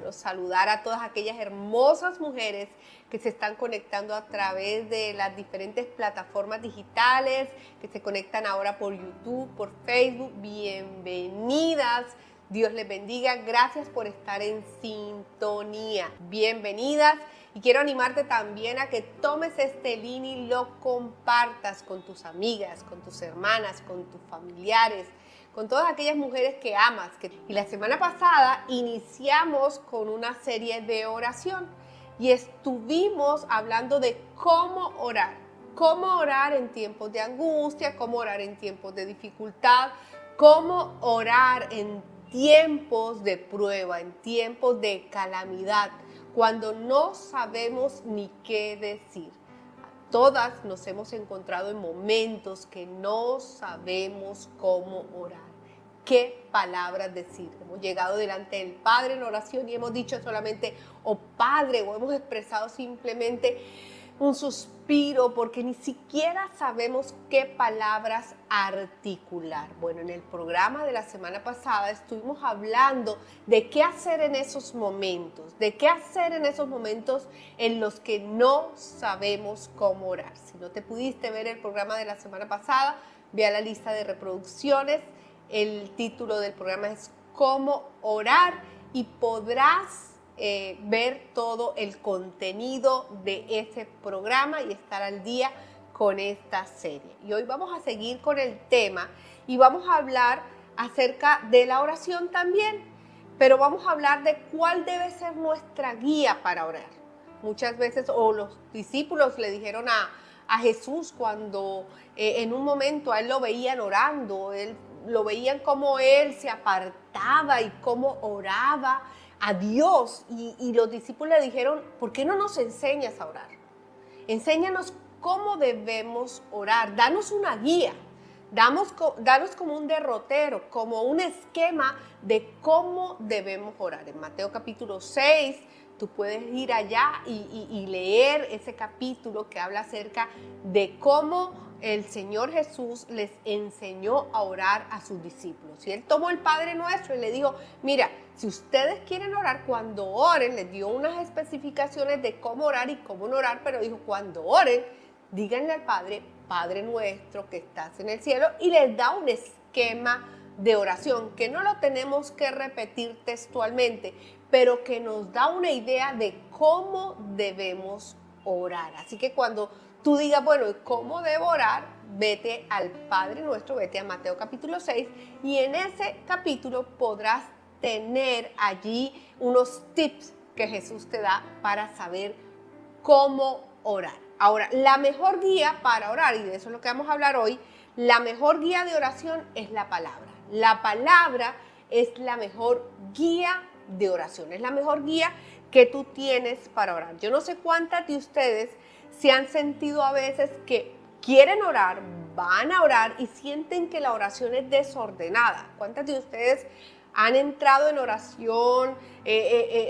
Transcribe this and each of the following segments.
Quiero saludar a todas aquellas hermosas mujeres que se están conectando a través de las diferentes plataformas digitales, que se conectan ahora por YouTube, por Facebook. Bienvenidas. Dios les bendiga. Gracias por estar en sintonía. Bienvenidas. Y quiero animarte también a que tomes este link y lo compartas con tus amigas, con tus hermanas, con tus familiares, con todas aquellas mujeres que amas. Y la semana pasada iniciamos con una serie de oración y estuvimos hablando de cómo orar en tiempos de angustia, cómo orar en tiempos de dificultad, cómo orar en tiempos de prueba, en tiempos de calamidad, cuando no sabemos ni qué decir. Todas nos hemos encontrado en momentos que no sabemos cómo orar, qué palabras decir. Hemos llegado delante del Padre en oración y hemos dicho solamente, oh Padre, o hemos expresado simplemente un suspiro porque ni siquiera sabemos qué palabras articular. Bueno, en el programa de la semana pasada estuvimos hablando de qué hacer en esos momentos, en los que no sabemos cómo orar. Si no te pudiste ver el programa de la semana pasada, ve a la lista de reproducciones. El título del programa es Cómo orar y podrás ver todo el contenido de ese programa y estar al día con esta serie. Y hoy vamos a seguir con el tema y vamos a hablar acerca de la oración también, pero vamos a hablar de cuál debe ser nuestra guía para orar. Muchas veces, o los discípulos le dijeron a Jesús cuando en un momento a él lo veían orando, lo veían como él se apartaba y cómo oraba a Dios, y los discípulos le dijeron, ¿por qué no nos enseñas a orar? Enséñanos cómo debemos orar, danos una guía, danos como un derrotero, como un esquema de cómo debemos orar. En Mateo capítulo 6, tú puedes ir allá y leer ese capítulo que habla acerca de cómo el Señor Jesús les enseñó a orar a sus discípulos. Y Él tomó el Padre Nuestro y le dijo, mira, si ustedes quieren orar, cuando oren, les dio unas especificaciones de cómo orar y cómo no orar, pero dijo, cuando oren, díganle al Padre, Padre Nuestro que estás en el cielo, y les da un esquema de oración que no lo tenemos que repetir textualmente, pero que nos da una idea de cómo debemos orar. Así que cuando tú digas, bueno, ¿cómo debo orar? Vete al Padre Nuestro, vete a Mateo capítulo 6 y en ese capítulo podrás tener allí unos tips que Jesús te da para saber cómo orar. Ahora, la mejor guía para orar, y de eso es lo que vamos a hablar hoy, la mejor guía de oración es la palabra. La palabra es la mejor guía de oración, es la mejor guía que tú tienes para orar. Yo no sé cuántas de ustedes se han sentido a veces que quieren orar, van a orar y sienten que la oración es desordenada. ¿Cuántas de ustedes han entrado en oración,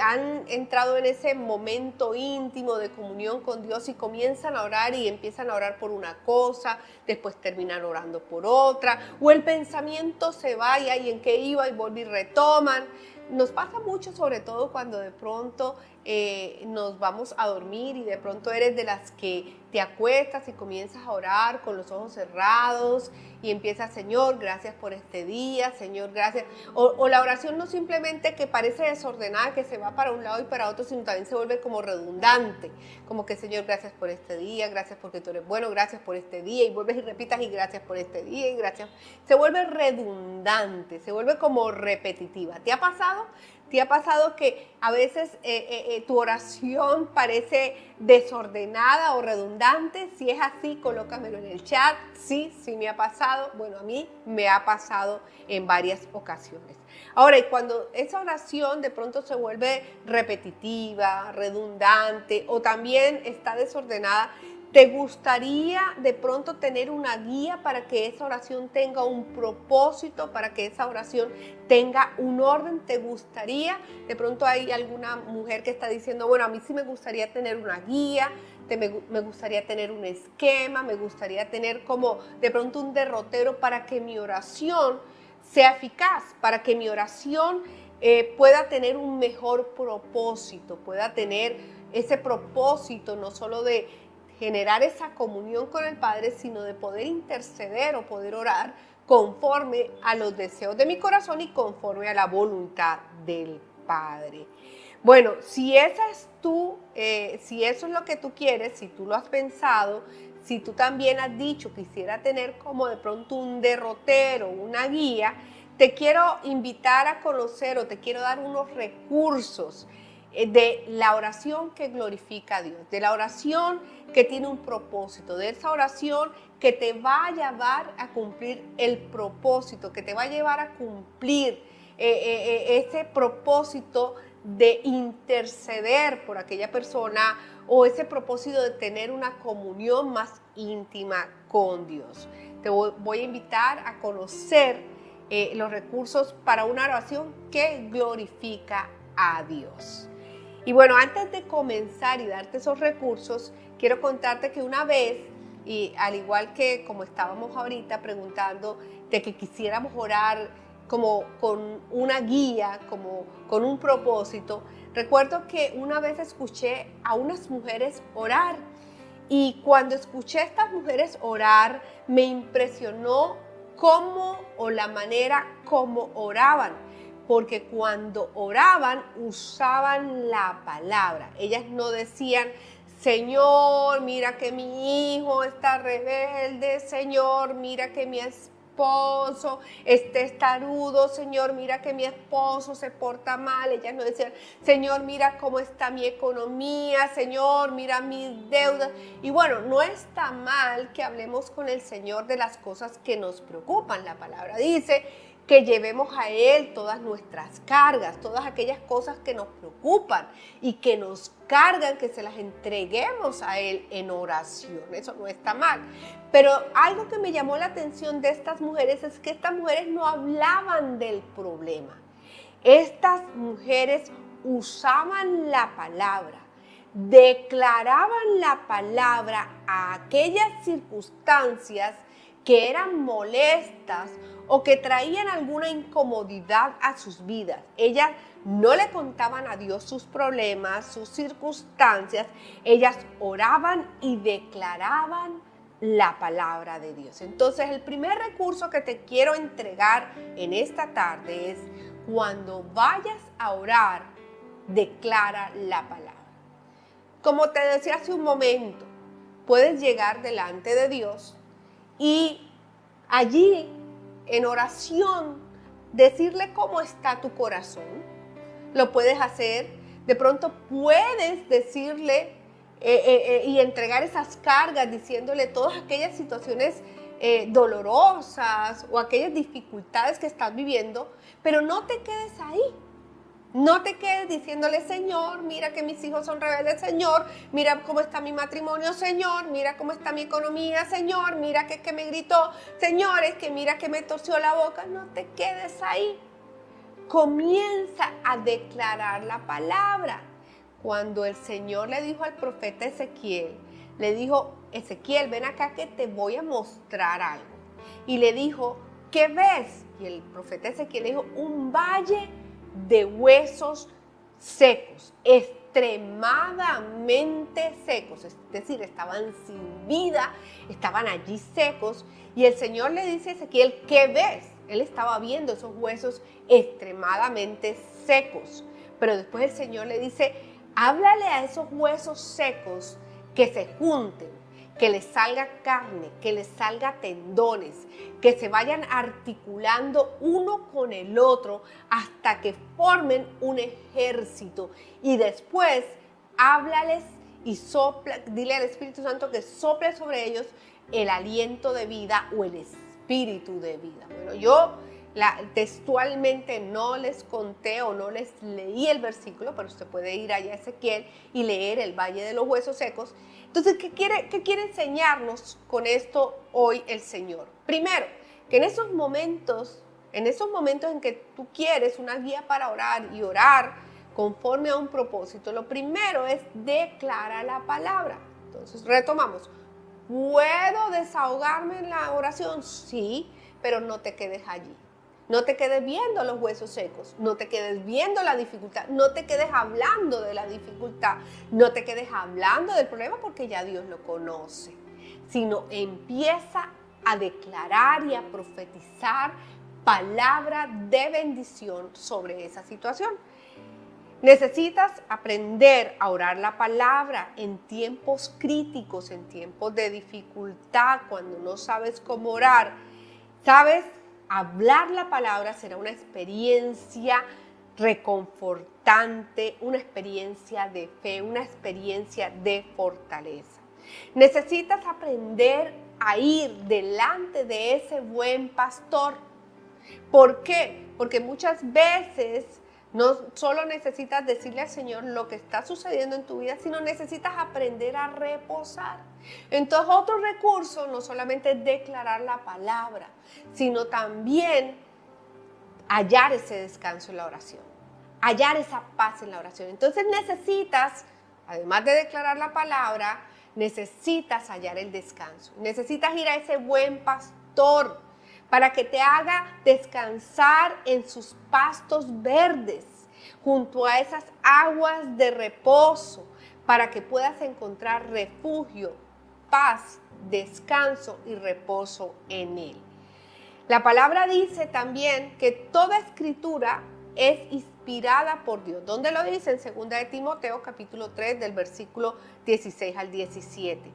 han entrado en ese momento íntimo de comunión con Dios y comienzan a orar y empiezan a orar por una cosa, después terminan orando por otra, o el pensamiento se vaya y en qué iba y vuelve y retoman? Nos pasa mucho, sobre todo cuando de pronto nos vamos a dormir y de pronto eres de las que te acuestas y comienzas a orar con los ojos cerrados y empiezas, Señor, gracias por este día, Señor, gracias. O la oración no simplemente que parece desordenada, que se va para un lado y para otro, sino también se vuelve como redundante, como que, Señor, gracias por este día, gracias porque tú eres bueno, gracias por este día, y vuelves y repitas y gracias por este día y gracias. Se vuelve redundante, se vuelve como repetitiva. ¿Te ha pasado? ¿Te ha pasado que a veces tu oración parece desordenada o redundante? Si es así, colócamelo en el chat. Sí, sí me ha pasado. Bueno, a mí me ha pasado en varias ocasiones. Ahora, y cuando esa oración de pronto se vuelve repetitiva, redundante o también está desordenada, ¿te gustaría de pronto tener una guía para que esa oración tenga un propósito, para que esa oración tenga un orden? ¿Te gustaría? De pronto hay alguna mujer que está diciendo, bueno, a mí sí me gustaría tener una guía, me gustaría tener un esquema, me gustaría tener como de pronto un derrotero para que mi oración sea eficaz, para que mi oración pueda tener un mejor propósito, pueda tener ese propósito no solo de generar esa comunión con el Padre, sino de poder interceder o poder orar conforme a los deseos de mi corazón y conforme a la voluntad del Padre. Bueno, si esa es si eso es lo que tú quieres, si tú lo has pensado, si tú también has dicho quisiera tener como de pronto un derrotero, una guía, te quiero invitar a conocer o te quiero dar unos recursos de la oración que glorifica a Dios, de la oración que tiene un propósito, de esa oración que te va a llevar a cumplir el propósito, que te va a llevar a cumplir ese propósito de interceder por aquella persona o ese propósito de tener una comunión más íntima con Dios. Te voy a invitar a conocer los recursos para una oración que glorifica a Dios. Y bueno, antes de comenzar y darte esos recursos, quiero contarte que una vez, y al igual que como estábamos ahorita preguntando de que quisiéramos orar como con una guía, como con un propósito, recuerdo que una vez escuché a unas mujeres orar y cuando escuché a estas mujeres orar me impresionó cómo o la manera como oraban, porque cuando oraban usaban la palabra. Ellas no decían: Señor, mira que mi hijo está rebelde, Señor, mira que mi esposo está testarudo, Señor, mira que mi esposo se porta mal. Ellas no decían: Señor, mira cómo está mi economía, Señor, mira mis deudas. Y bueno, no está mal que hablemos con el Señor de las cosas que nos preocupan. La palabra dice que llevemos a Él todas nuestras cargas, todas aquellas cosas que nos preocupan y que nos cargan, que se las entreguemos a Él en oración. Eso no está mal. Pero algo que me llamó la atención de estas mujeres es que estas mujeres no hablaban del problema. Estas mujeres usaban la palabra, declaraban la palabra a aquellas circunstancias que eran molestas o que traían alguna incomodidad a sus vidas. Ellas no le contaban a Dios sus problemas, sus circunstancias. Ellas oraban y declaraban la palabra de Dios. Entonces, el primer recurso que te quiero entregar en esta tarde es: cuando vayas a orar, declara la palabra. Como te decía hace un momento, puedes llegar delante de Dios y allí, en oración, decirle cómo está tu corazón. Lo puedes hacer. De pronto puedes decirle y entregar esas cargas, diciéndole todas aquellas situaciones dolorosas o aquellas dificultades que estás viviendo, pero no te quedes ahí. No te quedes diciéndole: Señor, mira que mis hijos son rebeldes, Señor, mira cómo está mi matrimonio, Señor, mira cómo está mi economía, Señor, mira que me gritó, Señor, es que mira que me torció la boca. No te quedes ahí. Comienza a declarar la palabra. Cuando el Señor le dijo al profeta Ezequiel, le dijo: Ezequiel, ven acá que te voy a mostrar algo. Y le dijo: ¿qué ves? Y el profeta Ezequiel le dijo: un valle de huesos secos, extremadamente secos, es decir, estaban sin vida, estaban allí secos. Y el Señor le dice a Ezequiel: ¿qué ves? Él estaba viendo esos huesos extremadamente secos, pero después el Señor le dice: háblale a esos huesos secos que se junten, que les salga carne, que les salga tendones, que se vayan articulando uno con el otro hasta que formen un ejército. Y después háblales y sopla, dile al Espíritu Santo que sople sobre ellos el aliento de vida o el espíritu de vida. Bueno, yo textualmente no les conté o no les leí el versículo, pero usted puede ir allá a Ezequiel y leer el Valle de los Huesos Secos. Entonces, ¿qué quiere enseñarnos con esto hoy el Señor? Primero, que en esos momentos en que tú quieres una guía para orar y orar conforme a un propósito, lo primero es declarar la palabra. Entonces, retomamos. ¿Puedo desahogarme en la oración? Sí, pero no te quedes allí. No te quedes viendo los huesos secos, no te quedes viendo la dificultad, no te quedes hablando de la dificultad, no te quedes hablando del problema porque ya Dios lo conoce, sino empieza a declarar y a profetizar palabra de bendición sobre esa situación. Necesitas aprender a orar la palabra en tiempos críticos, en tiempos de dificultad, cuando no sabes cómo orar. ¿Sabes? Hablar la palabra será una experiencia reconfortante, una experiencia de fe, una experiencia de fortaleza. Necesitas aprender a ir delante de ese buen pastor. ¿Por qué? Porque muchas veces no solo necesitas decirle al Señor lo que está sucediendo en tu vida, sino necesitas aprender a reposar. Entonces, otro recurso no solamente es declarar la palabra, sino también hallar ese descanso en la oración, hallar esa paz en la oración. Entonces necesitas, además de declarar la palabra, necesitas hallar el descanso. Necesitas ir a ese buen pastor para que te haga descansar en sus pastos verdes, junto a esas aguas de reposo, para que puedas encontrar refugio, paz, descanso y reposo en él. La palabra dice también que toda escritura es inspirada por Dios. ¿Dónde lo dice? En 2 de Timoteo, capítulo 3, del versículo 16 al 17.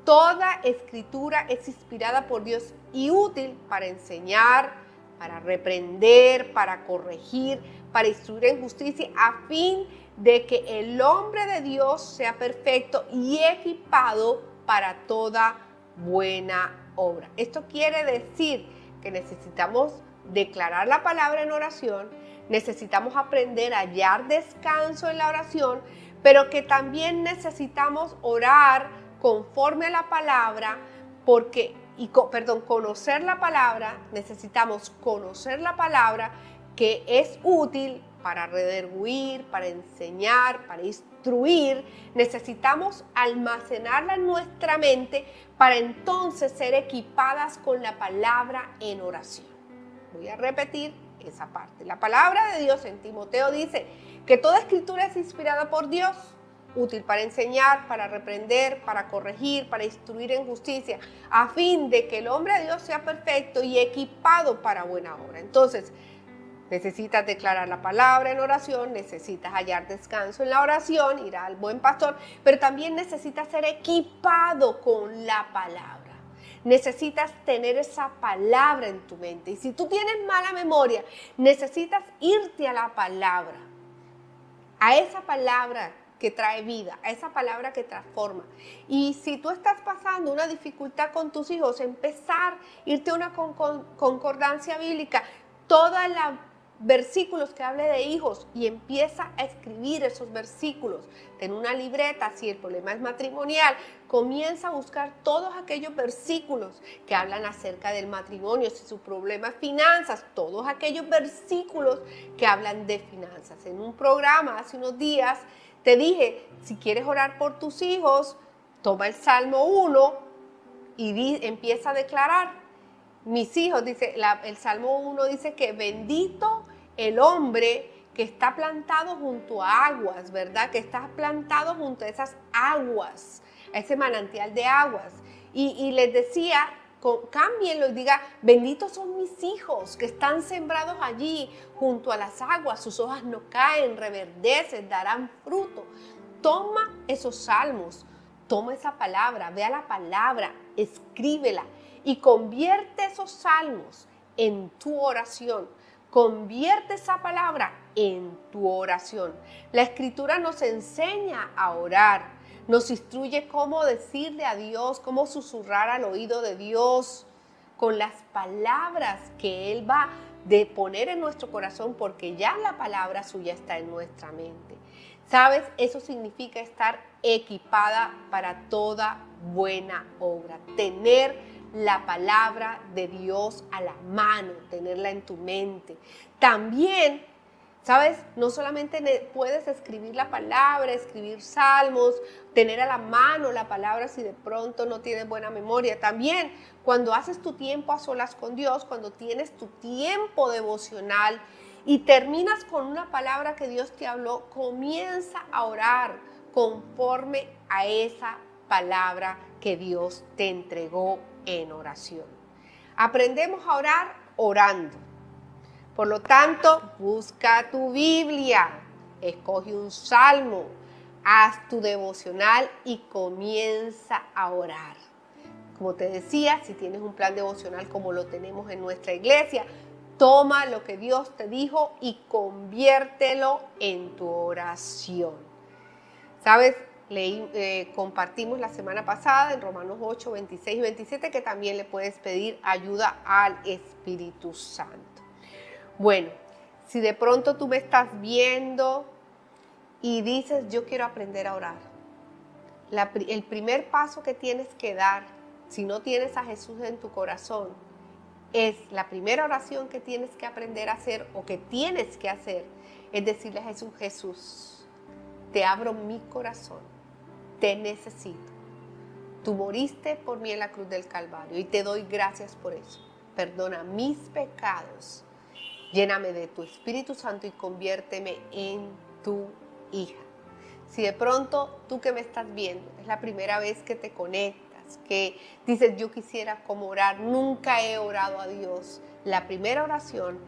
Toda escritura es inspirada por Dios y útil para enseñar, para reprender, para corregir, para instruir en justicia, a fin de que el hombre de Dios sea perfecto y equipado para toda buena obra. Esto quiere decir que necesitamos declarar la palabra en oración, necesitamos aprender a hallar descanso en la oración, pero que también necesitamos orar conforme a la palabra, conocer la palabra, necesitamos conocer la palabra que es útil para redarguir, para enseñar, para instruir. Necesitamos almacenarla en nuestra mente para entonces ser equipadas con la palabra en oración. Voy a repetir esa parte. La palabra de Dios en Timoteo dice que toda escritura es inspirada por Dios, útil para enseñar, para reprender, para corregir, para instruir en justicia, a fin de que el hombre de Dios sea perfecto y equipado para buena obra. Entonces, necesitas declarar la palabra en oración, necesitas hallar descanso en la oración, ir al buen pastor, pero también necesitas ser equipado con la palabra. Necesitas tener esa palabra en tu mente. Y si tú tienes mala memoria, necesitas irte a la palabra, a esa palabra que trae vida, a esa palabra que transforma. Y si tú estás pasando una dificultad con tus hijos, irte a una concordancia bíblica, todos los versículos que hable de hijos, y empieza a escribir esos versículos. Ten una libreta, si el problema es matrimonial, comienza a buscar todos aquellos versículos que hablan acerca del matrimonio. Si su problema es finanzas, todos aquellos versículos que hablan de finanzas. En un programa hace unos días te dije, si quieres orar por tus hijos, toma el Salmo 1 y empieza a declarar. Mis hijos, dice, el Salmo 1 dice que bendito el hombre que está plantado junto a aguas, ¿verdad? Que está plantado junto a esas aguas, a ese manantial de aguas. Y les decía, cámbienlo y diga, benditos son mis hijos que están sembrados allí junto a las aguas, sus hojas no caen, reverdecen, darán fruto. Toma esos salmos, toma esa palabra, vea la palabra, escríbela y convierte esos salmos en tu oración. Convierte esa palabra en tu oración. La Escritura nos enseña a orar, nos instruye cómo decirle a Dios, cómo susurrar al oído de Dios con las palabras que Él va de poner en nuestro corazón, porque ya la palabra suya está en nuestra mente. ¿Sabes? Eso significa estar equipada para toda buena obra, tener la palabra de Dios a la mano, tenerla en tu mente. También ¿Sabes? No solamente puedes escribir la palabra, escribir salmos, tener a la mano la palabra si de pronto no tienes buena memoria. También cuando haces tu tiempo a solas con Dios, cuando tienes tu tiempo devocional y terminas con una palabra que Dios te habló, comienza a orar conforme a esa palabra que Dios te entregó en oración. Aprendemos a orar orando. Por lo tanto, busca tu Biblia, escoge un salmo, haz tu devocional y comienza a orar. Como te decía, si tienes un plan devocional como lo tenemos en nuestra iglesia, toma lo que Dios te dijo y conviértelo en tu oración. ¿Sabes? Compartimos la semana pasada en Romanos 8, 26 y 27 que también le puedes pedir ayuda al Espíritu Santo. Bueno, si de pronto tú me estás viendo y dices, yo quiero aprender a orar, el primer paso que tienes que dar, si no tienes a Jesús en tu corazón, es la primera oración que tienes que aprender a hacer o que tienes que hacer, es decirle a Jesús, Jesús, te abro mi corazón, te necesito. Tú moriste por mí en la cruz del Calvario y te doy gracias por eso. Perdona mis pecados. Lléname de tu Espíritu Santo y conviérteme en tu hija. Si de pronto tú que me estás viendo, es la primera vez que te conectas, que dices yo quisiera como orar, nunca he orado a Dios. La primera oración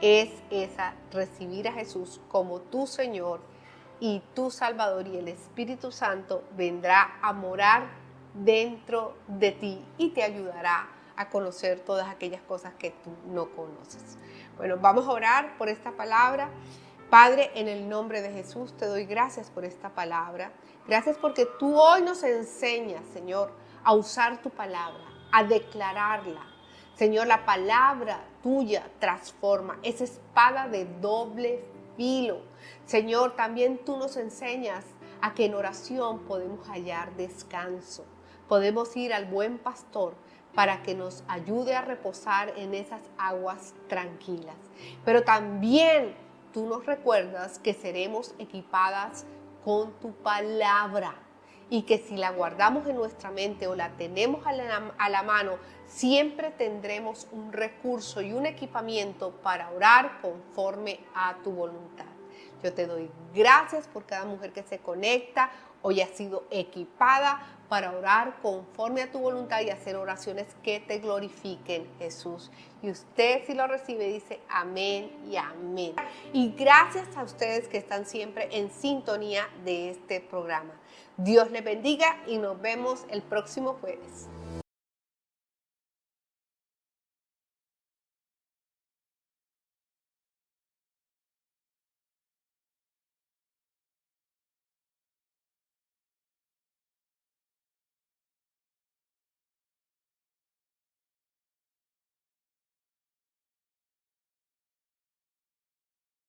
es esa, recibir a Jesús como tu Señor y tu Salvador, y el Espíritu Santo vendrá a morar dentro de ti y te ayudará a conocer todas aquellas cosas que tú no conoces. Bueno, vamos a orar por esta palabra. Padre, en el nombre de Jesús te doy gracias por esta palabra. Gracias porque tú hoy nos enseñas, Señor, a usar tu palabra, a declararla. Señor, la palabra tuya transforma, es espada de doble filo. Señor, también tú nos enseñas a que en oración podemos hallar descanso. Podemos ir al buen pastor para que nos ayude a reposar en esas aguas tranquilas. Pero también tú nos recuerdas que seremos equipadas con tu palabra y que si la guardamos en nuestra mente o la tenemos a la mano, siempre tendremos un recurso y un equipamiento para orar conforme a tu voluntad. Yo te doy gracias por cada mujer que se conecta, hoy ha sido equipada para orar conforme a tu voluntad y hacer oraciones que te glorifiquen, Jesús. Y usted, si lo recibe, dice amén y amén. Y gracias a ustedes que están siempre en sintonía de este programa. Dios les bendiga y nos vemos el próximo jueves.